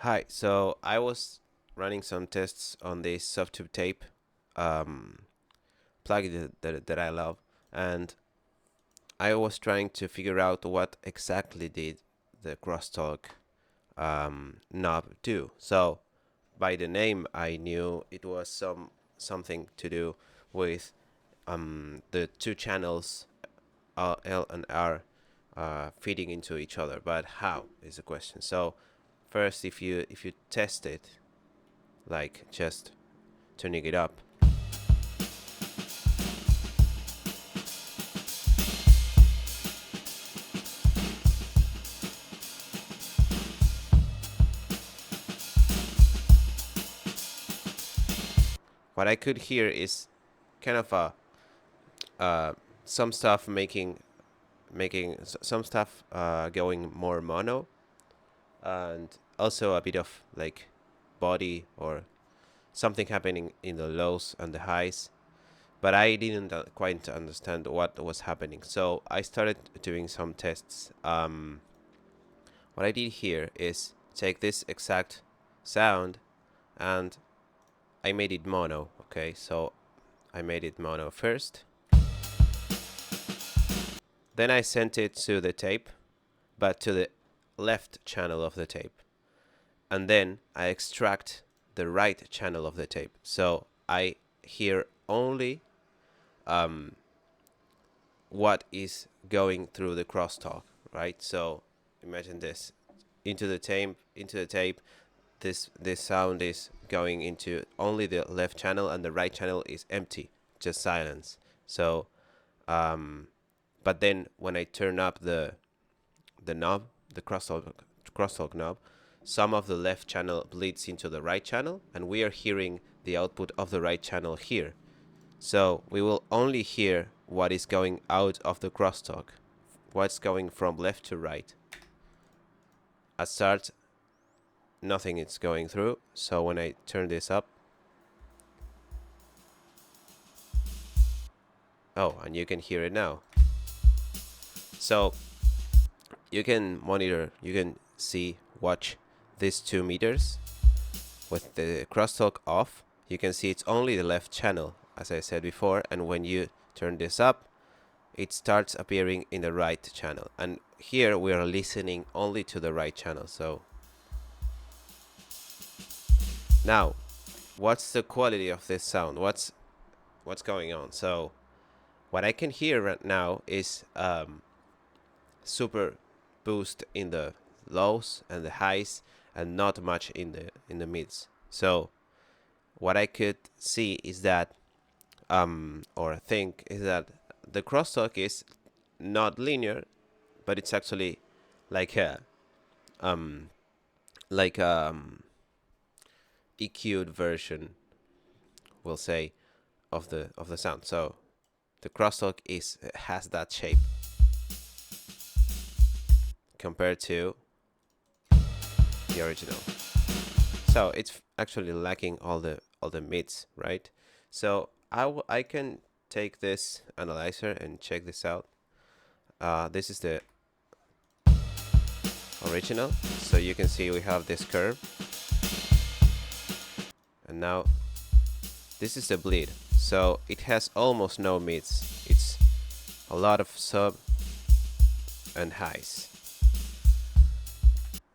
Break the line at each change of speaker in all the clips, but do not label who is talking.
Hi, so I was running some tests on this Softube Tape um, plugin that I love, and I was trying to figure out what exactly did the Crosstalk knob do. So by the name, I knew it was something to do with the two channels L and R feeding into each other. But how is the question? So first, if you test it, like just turning it up. What I could hear is kind of a some stuff making some stuff going more mono, and also a bit of like body or something happening in the lows and the highs. But I didn't quite understand what was happening, so I started doing some tests. What I did here is take this exact sound and I made it mono. Okay, so I made it mono first. Then I sent it to the tape, but to the left channel of the tape. And then I extract the right channel of the tape. So I hear only what is going through the crosstalk, right? So imagine this. Into the tape, this sound is going into only the left channel, and the right channel is empty, just silence. So but then when I turn up the knob, the crosstalk knob, some of the left channel bleeds into the right channel, and we are hearing the output of the right channel here. So we will only hear what is going out of the crosstalk, what's going from left to right. At start, nothing is going through. So when I turn this up, oh, and you can hear it now. So you can monitor, you can watch these 2 meters with the crosstalk off. You can see it's only the left channel, as I said before, and when you turn this up, it starts appearing in the right channel. And here we are listening only to the right channel. So now, what's the quality of this sound? What's going on? So what I can hear right now is super boost in the lows and the highs, and not much in the mids. So what I could see is that or think is that the crosstalk is not linear, but it's actually like a like EQ'd version, we'll say, of the sound. So the crosstalk has that shape compared to the original. So it's actually lacking all the mids, right? So I can take this analyzer and check this out. This is the original. So you can see we have this curve, and now this is the bleed. So it has almost no mids. It's a lot of sub and highs.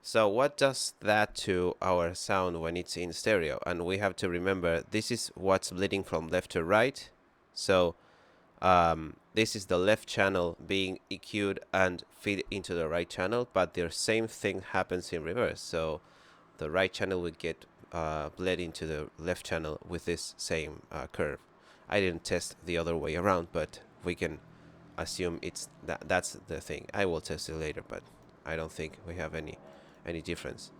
So what does that to our sound when it's in stereo? And we have to remember, this is what's bleeding from left to right. So this is the left channel being EQ'd and feed into the right channel, but the same thing happens in reverse. So the right channel would get bled into the left channel with this same curve. I didn't test the other way around, but we can assume that's the thing. I will test it later, but I don't think we have any difference.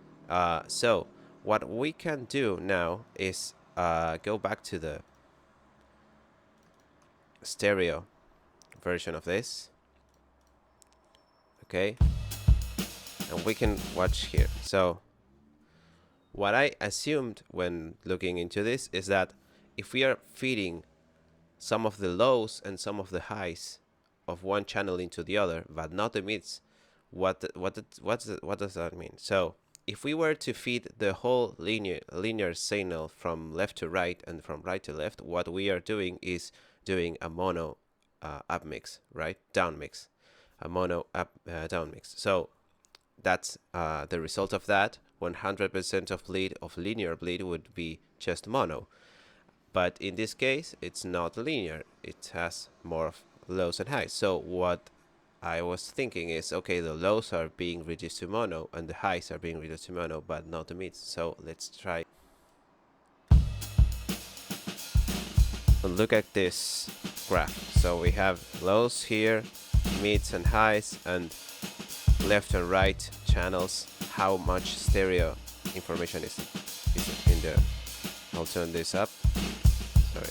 So what we can do now is go back to the stereo version of this. Okay, and we can watch here. So what I assumed when looking into this is that if we are feeding some of the lows and some of the highs of one channel into the other, but not the mids, what does that mean? So if we were to feed the whole linear signal from left to right and from right to left, what we are doing is doing a mono up mix, right? Down mix, a mono up down mix. So that's the result of that. 100% of bleed of linear bleed would be just mono, but in this case it's not linear. It has more of lows and highs. So what I was thinking is, okay, the lows are being reduced to mono and the highs are being reduced to mono, but not the mids. So let's try. Look at this graph. So we have lows here, mids and highs, and left and right channels. How much stereo information is in there? I'll turn this up. Sorry.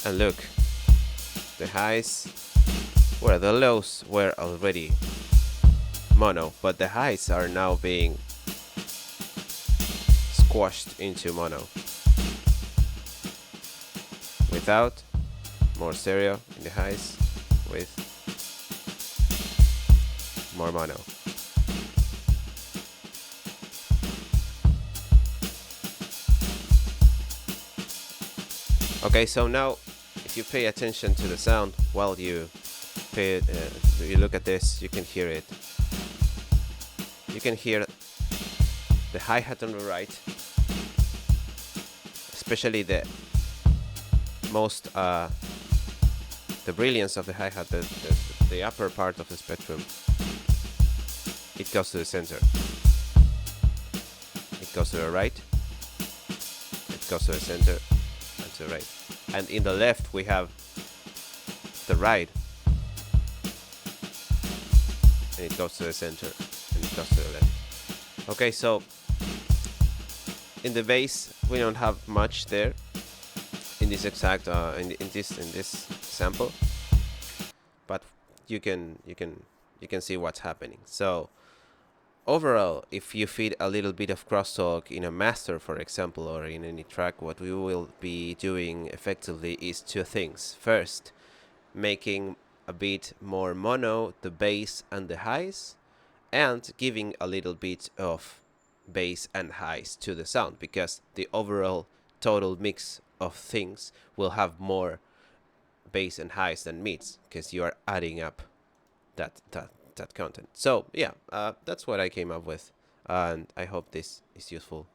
And look, the highs, well, the lows were already mono, but the highs are now being squashed into mono. Without, more stereo in the highs, with more mono. Okay, so now if you pay attention to the sound while you look at this, you can hear it. You can hear the hi-hat on the right, especially the brilliance of the hi-hat, the upper part of the spectrum. It goes to the center. It goes to the right. It goes to the center and to the right. And in the left we have the right, and it goes to the center and it goes to the left. Okay, so in the bass we don't have much there in this exact in this sample, but you can see what's happening. So overall, if you feed a little bit of crosstalk in a master, for example, or in any track, what we will be doing effectively is two things. First, making a bit more mono the bass and the highs, and giving a little bit of bass and highs to the sound, because the overall total mix of things will have more bass and highs than mids, because you are adding up that content. So yeah, that's what I came up with, and I hope this is useful.